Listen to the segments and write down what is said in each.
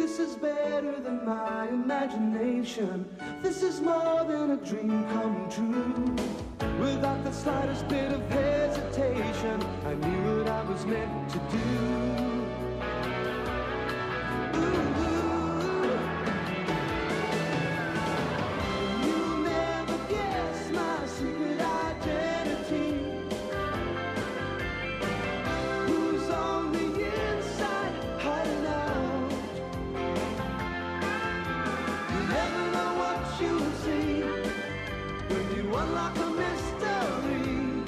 This is better than my imagination. This is more than a dream come true. Without the slightest bit of hesitation, I knew what I was meant to do. You'll never guess my secret identity. Who's on the inside hiding out? You never know what you'll see when you unlock a mystery.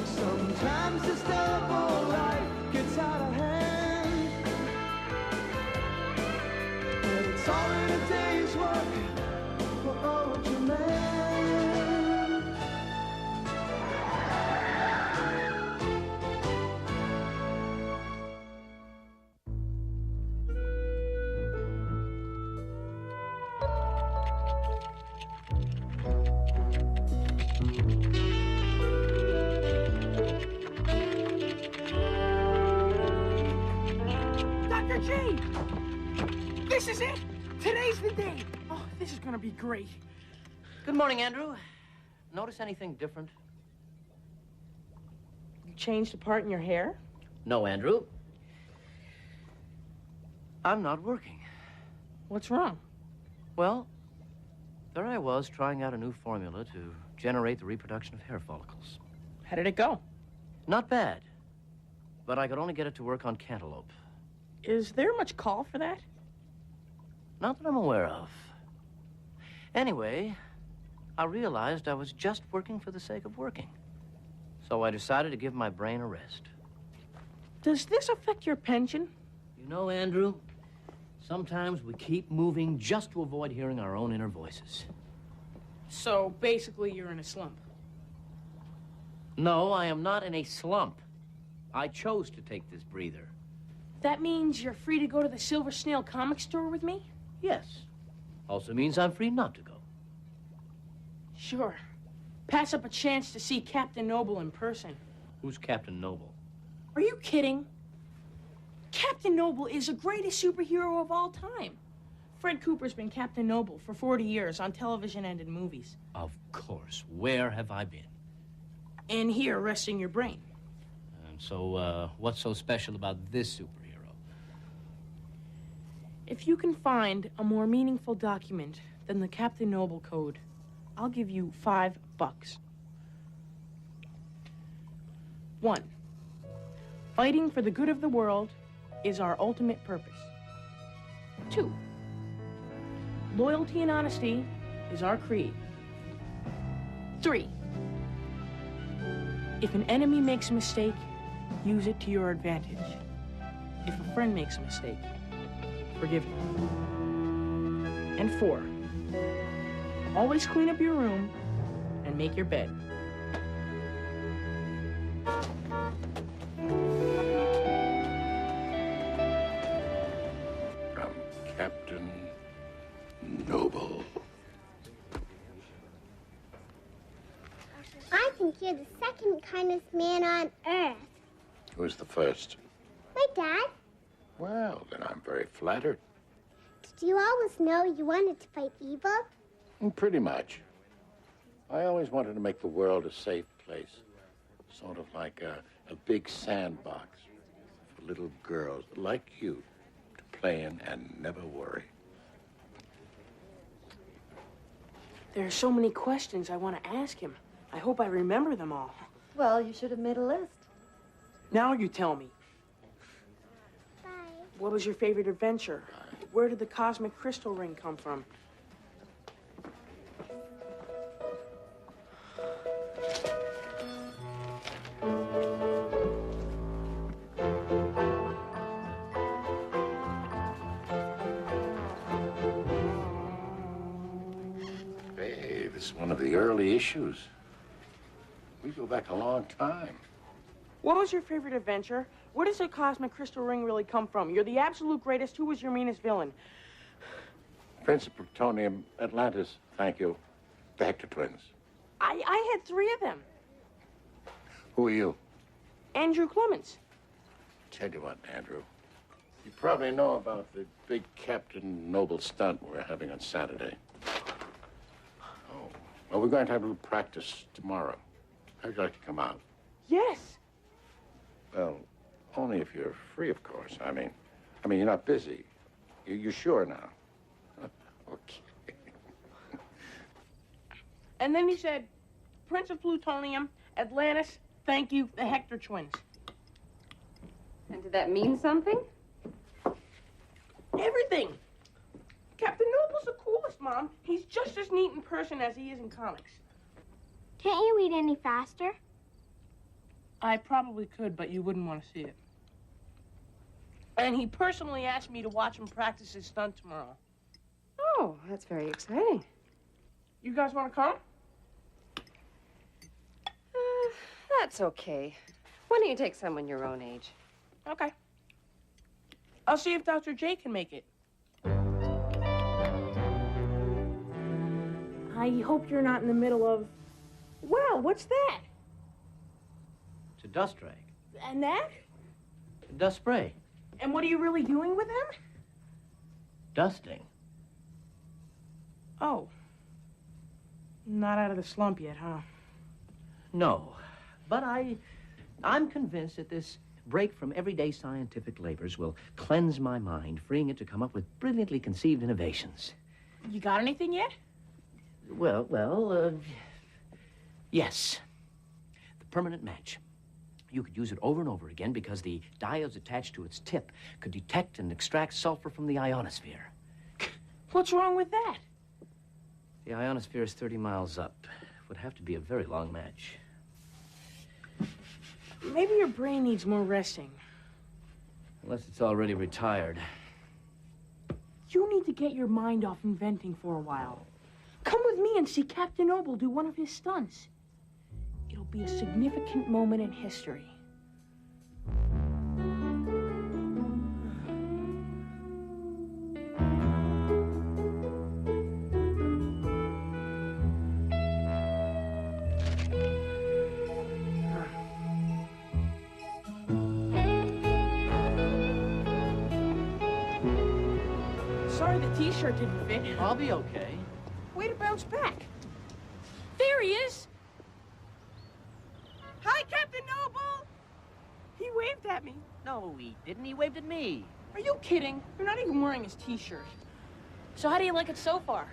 Sometimes this double life gets out of hand, but it's all in a day's work for ultra man. Dr. G! This is it! Today's the day! Oh, this is gonna be great. Good morning, Andrew. Notice anything different? You changed a part in your hair? No, Andrew. I'm not working. What's wrong? Well, there I was trying out a new formula to generate the reproduction of hair follicles. How did it go? Not bad, but I could only get it to work on cantaloupe. Is there much call for that? Not that I'm aware of. Anyway, I realized I was just working for the sake of working. So I decided to give my brain a rest. Does this affect your pension? You know, Andrew, sometimes we keep moving just to avoid hearing our own inner voices. So basically you're in a slump. No, I am not in a slump. I chose to take this breather. That means you're free to go to the Silver Snail comic store with me? Yes. Also means I'm free not to go. Sure. Pass up a chance to see Captain Noble in person. Who's Captain Noble? Are you kidding? Captain Noble is the greatest superhero of all time. Fred Cooper's been Captain Noble for 40 years on television and in movies. Of course. Where have I been? And here, resting your brain. And so, what's so special about this superhero? If you can find a more meaningful document than the Captain Noble Code, I'll give you $5. 1. Fighting for the good of the world is our ultimate purpose. 2. Loyalty and honesty is our creed. 3. If an enemy makes a mistake, use it to your advantage. If a friend makes a mistake, forgive him. And 4. Always clean up your room and make your bed. From Captain Noble. I think you're the second kindest man on Earth. Who's the first? My dad. Well, then I'm very flattered. Did you always know you wanted to fight evil? Pretty much. I always wanted to make the world a safe place. Sort of like a big sandbox for little girls like you to play in and never worry. There are so many questions I want to ask him. I hope I remember them all. Well, you should have made a list. Now you tell me. Bye. What was your favorite adventure? Where did the cosmic crystal ring come from? Hey, this is one of the early issues. We go back a long time. What was your favorite adventure? Where does the cosmic crystal ring really come from? You're the absolute greatest. Who was your meanest villain? Prince of Plutonium, Atlantis, thank you. The Hector twins. I had 3 of them. Who are you? Andrew Clements. Tell you what, Andrew. You probably know about the big Captain Noble stunt we're having on Saturday. Oh, well, we're going to have a little practice tomorrow. How'd you like to come out? Yes. Well, only if you're free, of course. I mean, you're not busy. You're sure now? Okay. And then he said, Prince of Plutonium, Atlantis, thank you, the Hector twins. And did that mean something? Everything. Captain Noble's the coolest, Mom. He's just as neat in person as he is in comics. Can't you read any faster? I probably could, but you wouldn't want to see it. And he personally asked me to watch him practice his stunt tomorrow. Oh, that's very exciting. You guys want to come? That's okay. Why don't you take someone your own age? Okay. I'll see if Dr. J can make it. I hope you're not in the middle of... Wow, what's that? It's a dust rag. And that? A dust spray. And what are you really doing with them? Dusting. Oh. Not out of the slump yet, huh? No. But I'm convinced that this break from everyday scientific labors will cleanse my mind, freeing it to come up with brilliantly conceived innovations. You got anything yet? Well, yes. The permanent match. You could use it over and over again because the diodes attached to its tip could detect and extract sulfur from the ionosphere. What's wrong with that? The ionosphere is 30 miles up. Would have to be a very long match. Maybe your brain needs more resting. Unless it's already retired. You need to get your mind off inventing for a while. Come with me and see Captain Noble do one of his stunts. It'll be a significant moment in history. Sorry the t-shirt didn't fit. I'll be okay. Way to bounce back. There he is. Hi, Captain Noble. He waved at me. No, he didn't. He waved at me. Are you kidding? You're not even wearing his t-shirt. So how do you like it so far?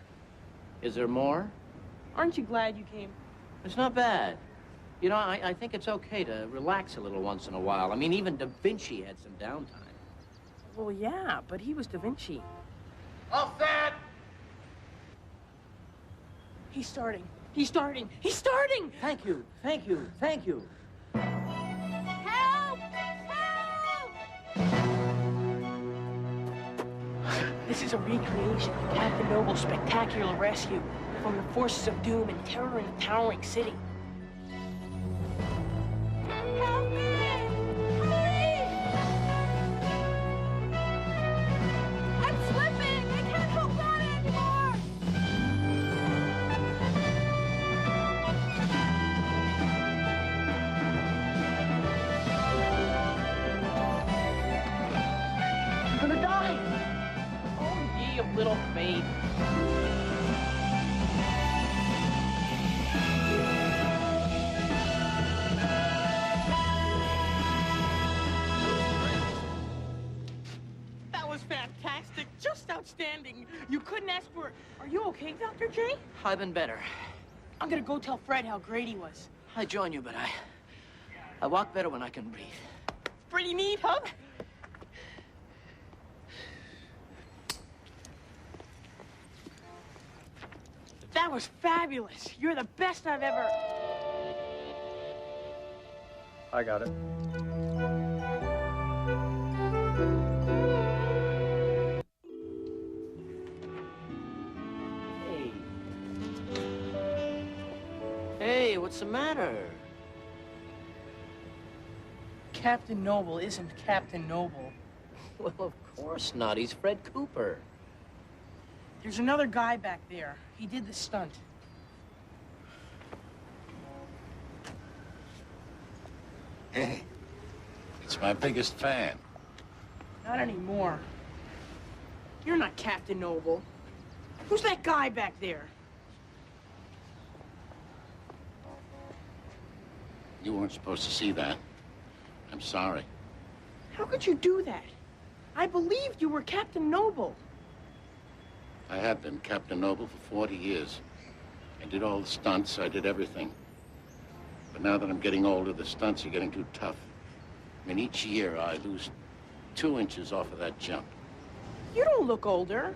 Is there more? Aren't you glad you came? It's not bad. You know, I think it's okay to relax a little once in a while. I mean, even Da Vinci had some downtime. Well, yeah, but he was Da Vinci. Off that! He's starting. He's starting. He's starting! Thank you. Thank you. Thank you. Help! Help! This is a recreation of Captain Noble's spectacular rescue from the forces of doom and terror in a towering city. Help me! Hurry! I'm slipping! I can't hold on anymore! I'm gonna die! Oh, ye of little faith. That was fantastic. Just outstanding. You couldn't ask for... Are you okay, Dr. J? I've been better. I'm gonna go tell Fred how great he was. I join you, but I walk better when I can breathe. Pretty neat, huh? That was fabulous. You're the best I've ever... I got it. Hey. Hey, what's the matter? Captain Noble isn't Captain Noble. Well, of course not. He's Fred Cooper. There's another guy back there. He did the stunt. Hey, it's my biggest fan. Not anymore. You're not Captain Noble. Who's that guy back there? You weren't supposed to see that. I'm sorry. How could you do that? I believed you were Captain Noble. I have been Captain Noble for 40 years. I did all the stunts, I did everything. But now that I'm getting older, the stunts are getting too tough. I mean, each year I lose 2 inches off of that jump. You don't look older.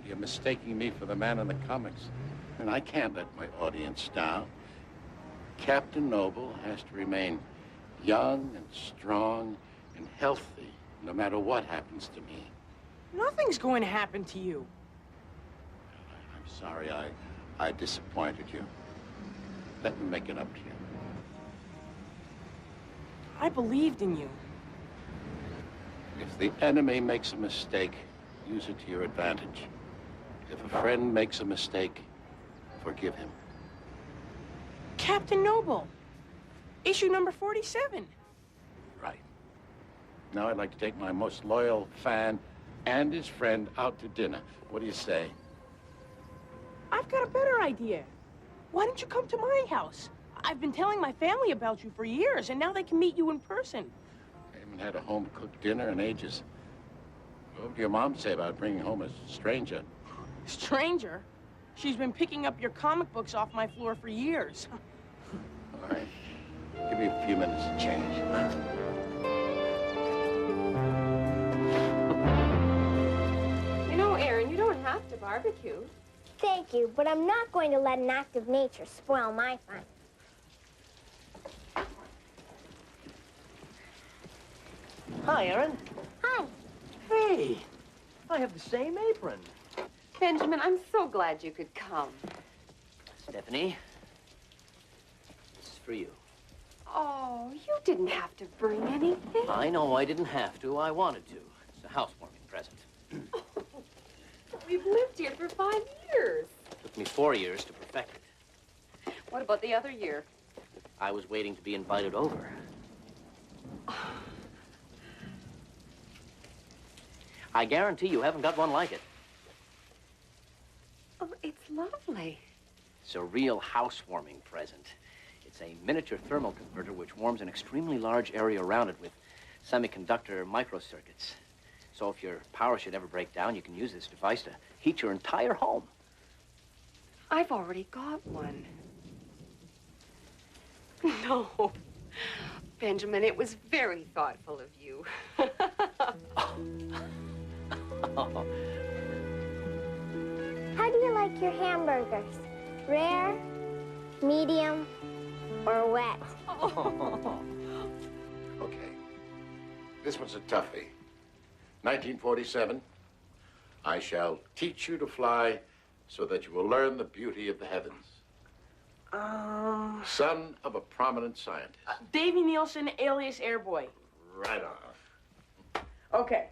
You're mistaking me for the man in the comics. And I can't let my audience down. Captain Noble has to remain young and strong and healthy, no matter what happens to me. Nothing's going to happen to you. I'm sorry I disappointed you. Let me make it up to you. I believed in you. If the enemy makes a mistake, use it to your advantage. If a friend makes a mistake, forgive him. Captain Noble. Issue number 47. Right. Now I'd like to take my most loyal fan and his friend out to dinner. What do you say? I've got a better idea. Why don't you come to my house? I've been telling my family about you for years, and now they can meet you in person. I haven't had a home-cooked dinner in ages. What would your mom say about bringing home a stranger? Stranger? She's been picking up your comic books off my floor for years. All right. Give me a few minutes to change. You know, Aaron, you don't have to barbecue. Thank you, but I'm not going to let an act of nature spoil my fun. Hi, Aaron. Hi. Hey, I have the same apron. Benjamin, I'm so glad you could come. Stephanie, this is for you. Oh, you didn't have to bring anything. I know I didn't have to. I wanted to. It's a housewarming present. We've lived here for 5 years. Took me 4 years to perfect it. What about the other year? I was waiting to be invited over. I guarantee you haven't got one like it. Oh, it's lovely. It's a real housewarming present. It's a miniature thermal converter which warms an extremely large area around it with semiconductor microcircuits. So if your power should ever break down, you can use this device to heat your entire home. I've already got one. No. Benjamin, it was very thoughtful of you. How do you like your hamburgers? Rare, medium, or wet? Okay. This one's a toughie. 1947. I shall teach you to fly so that you will learn the beauty of the heavens. Son of a prominent scientist. Davy Nielsen, alias Airboy. Right on. Okay.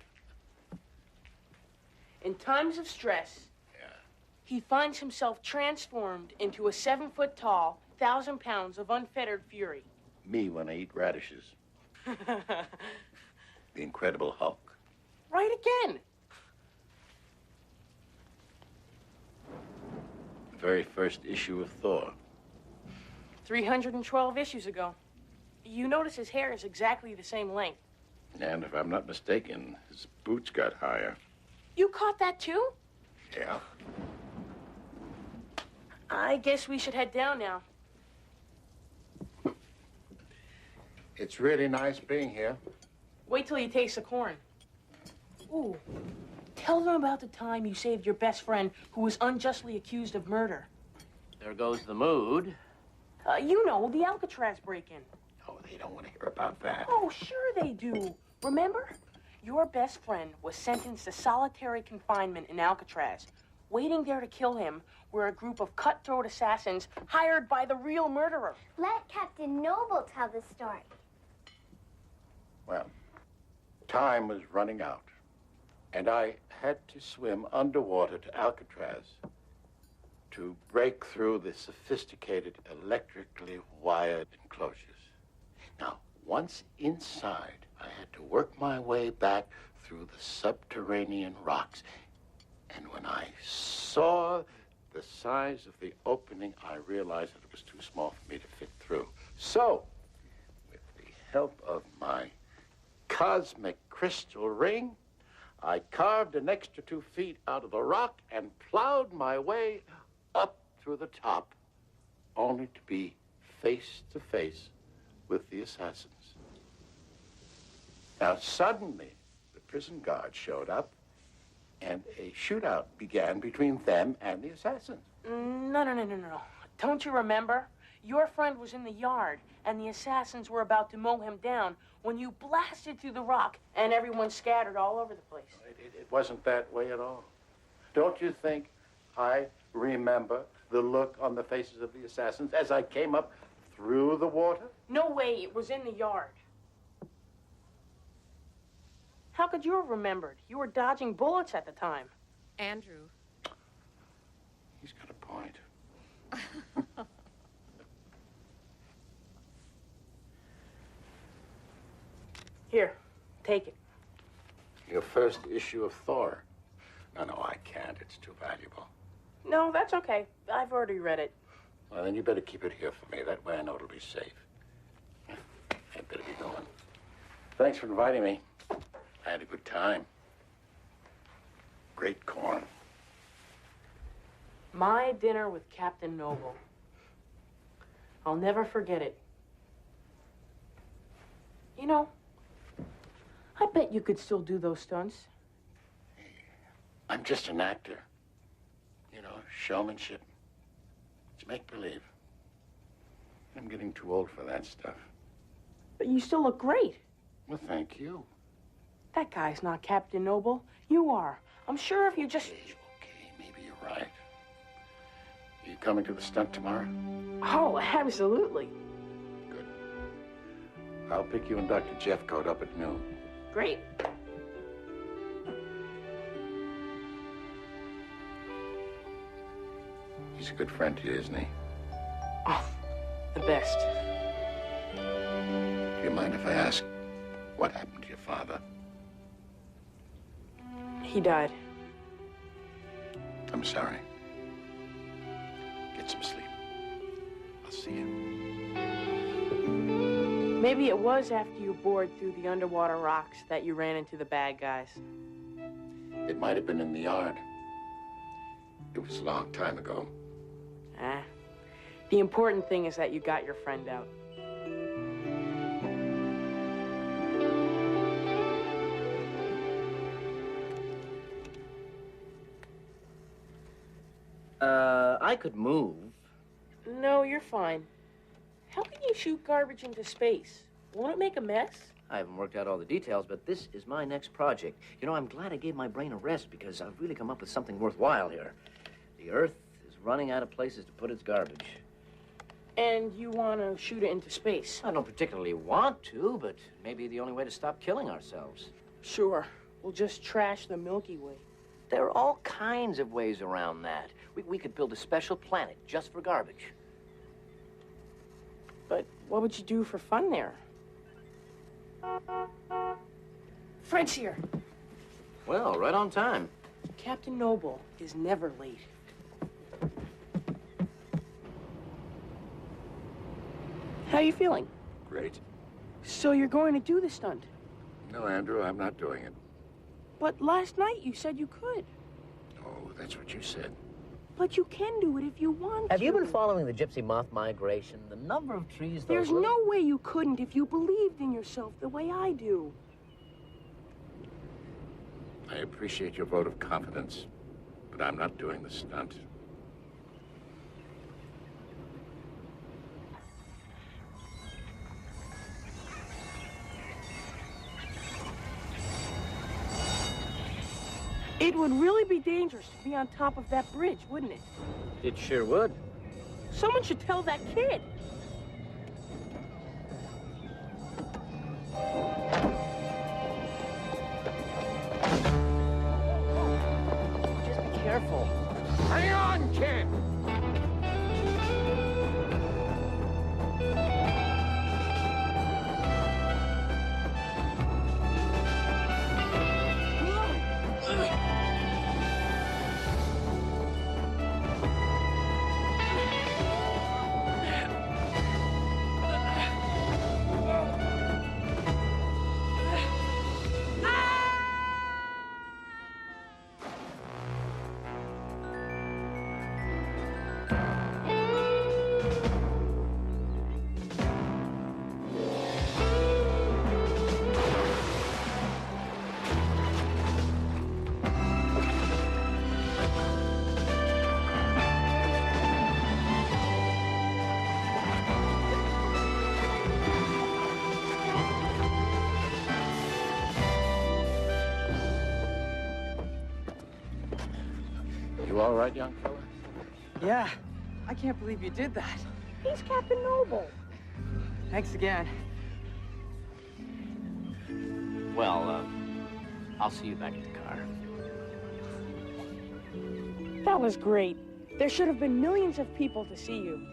In times of stress, he finds himself transformed into a 7-foot-tall, 1,000 pounds of unfettered fury. Me when I eat radishes. The Incredible Hulk. Right again. The very first issue of Thor. 312 issues ago. You notice his hair is exactly the same length. And if I'm not mistaken, his boots got higher. You caught that too? Yeah. I guess we should head down now. It's really nice being here. Wait till you taste the corn. Ooh. Tell them about the time you saved your best friend who was unjustly accused of murder. There goes the mood. You know, the Alcatraz break-in. Oh, they don't want to hear about that. Oh, sure they do. Remember? Your best friend was sentenced to solitary confinement in Alcatraz. Waiting there to kill him were a group of cutthroat assassins hired by the real murderer. Let Captain Noble tell the story. Well, time was running out, and I had to swim underwater to Alcatraz to break through the sophisticated electrically wired enclosures. Now, once inside, I had to work my way back through the subterranean rocks. And when I saw the size of the opening, I realized that it was too small for me to fit through. So, with the help of my cosmic crystal ring, I carved an extra 2 feet out of the rock and plowed my way up through the top, only to be face to face with the assassins. Now, suddenly, the prison guard showed up, and a shootout began between them and the assassins. No. Don't you remember? Your friend was in the yard, and the assassins were about to mow him down when you blasted through the rock, and everyone scattered all over the place. It wasn't that way at all. Don't you think I remember the look on the faces of the assassins as I came up through the water? No way, it was in the yard. How could you have remembered? You were dodging bullets at the time. Andrew. He's got a point. Here, take it. Your first issue of Thor. No, I can't. It's too valuable. No, that's okay. I've already read it. Well, then you better keep it here for me. That way I know it'll be safe. I'd better be going. Thanks for inviting me. I had a good time. Great corn. My dinner with Captain Noble. I'll never forget it. You know, I bet you could still do those stunts. I'm just an actor. You know, showmanship. It's make-believe. I'm getting too old for that stuff. But you still look great. Well, thank you. That guy's not Captain Noble. You are. I'm sure if you just... Okay, maybe you're right. You coming to the stunt tomorrow? Oh, absolutely. Good. I'll pick you and Dr. Jeffcoat up at noon. Great. He's a good friend to you, isn't he? Oh, the best. Do you mind if I ask what happened to your father? He died. I'm sorry. Get some sleep. I'll see you. Maybe it was after you bored through the underwater rocks that you ran into the bad guys. It might have been in the yard. It was a long time ago. Ah. The important thing is that you got your friend out. I could move. No, you're fine. How can you shoot garbage into space? Won't it make a mess? I haven't worked out all the details, but this is my next project. You know, I'm glad I gave my brain a rest because I've really come up with something worthwhile here. The Earth is running out of places to put its garbage. And you want to shoot it into space? I don't particularly want to, but maybe the only way to stop killing ourselves. Sure. We'll just trash the Milky Way. There are all kinds of ways around that. We could build a special planet just for garbage. But what would you do for fun there? Fred's here. Well, right on time. Captain Noble is never late. How are you feeling? Great. So you're going to do the stunt? No, Andrew, I'm not doing it. But last night you said you could. Oh, that's what you said. But you can do it if you want to. Have you been following the gypsy moth migration? The number of trees... There's no way you couldn't if you believed in yourself the way I do. I appreciate your vote of confidence, but I'm not doing the stunt. It would really be dangerous to be on top of that bridge, wouldn't it? It sure would. Someone should tell that kid. Just be careful. Hang on, kid! You all right, young fella? Yeah, I can't believe you did that. He's Captain Noble. Thanks again. Well, I'll see you back at the car. That was great. There should have been millions of people to see you.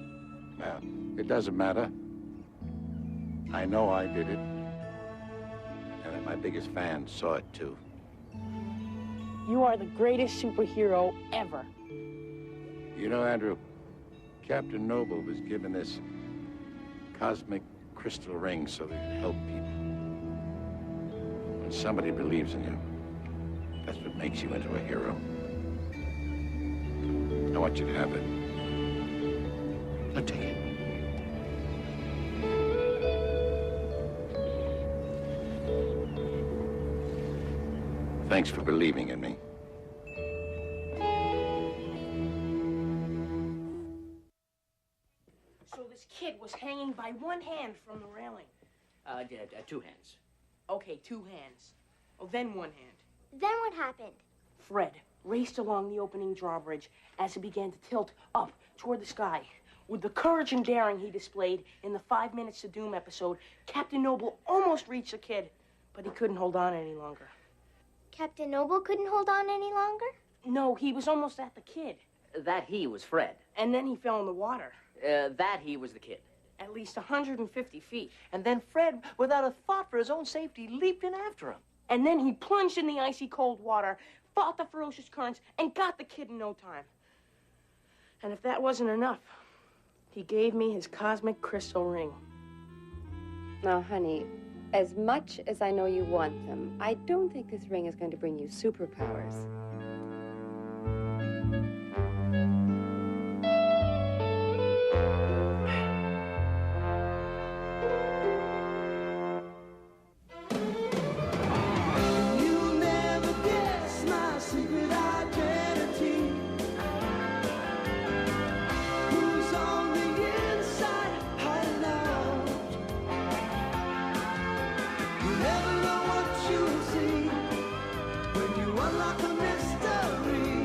Well, it doesn't matter. I know I did it. And that my biggest fans saw it, too. You are the greatest superhero ever. You know, Andrew, Captain Noble was given this cosmic crystal ring so that he could help people. When somebody believes in you, that's what makes you into a hero. I want you to have it. Now take it. Thanks for believing in me. So this kid was hanging by one hand from the railing. Two hands. Okay, two hands. Oh, then one hand. Then what happened? Fred raced along the opening drawbridge as it began to tilt up toward the sky. With the courage and daring he displayed in the 5 Minutes to Doom episode, Captain Noble almost reached the kid, but he couldn't hold on any longer. Captain Noble couldn't hold on any longer? No, he was almost at the kid. That he was Fred. And then he fell in the water. That he was the kid. At least 150 feet. And then Fred, without a thought for his own safety, leaped in after him. And then he plunged in the icy cold water, fought the ferocious currents, and got the kid in no time. And if that wasn't enough, he gave me his cosmic crystal ring. Now, honey, as much as I know you want them, I don't think this ring is going to bring you superpowers. You'll never guess my secret identity. Who's on the inside hiding out? You never know what you'll see when you unlock a mystery.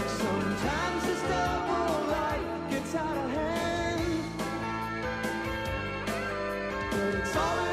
Sometimes this double life gets out of hand, but it's all